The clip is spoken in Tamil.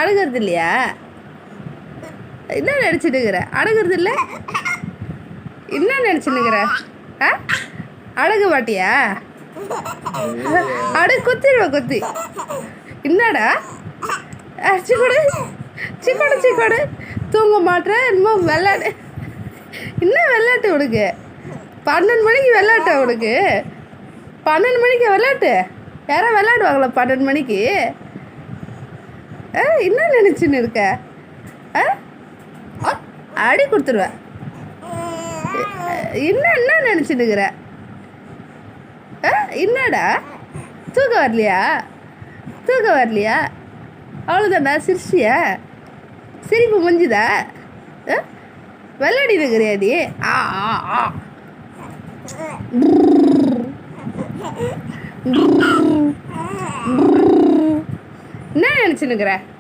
அழுகிறது இல்லையா? என்ன நினச்சிட்டுக்கிற? அழுகிறது இல்லை? என்ன நினச்சின்னுக்கிற? ஆ அழகு மாட்டியா? குத்திடுவேன் குத்தி. என்னடா சிக்கோடு சிக்கோடு சிக்கோடு தூங்க மாட்டேன். இன்னும் விளையாடு. என்ன விளையாட்டு உனக்கு? 12 மணிக்கு விளையாட்டா உனக்கு? 12 மணிக்கு விளையாட்டு? யாரும் விளையாடுவாங்களா 12 மணிக்கு? என்ன நினச்சின்னு இருக்க? அடி கொடுத்துருவேன். என்ன நினச்சின்னுக்கிற? என்னடா தூக்கம் வரலையா? அவ்வளோதான்டா. சிரிச்சியா? சிரிப்பு முடிஞ்சுதா? விளையாடி இருக்கிறியா நீ? என்ன நினச்சின்னுக்கிற?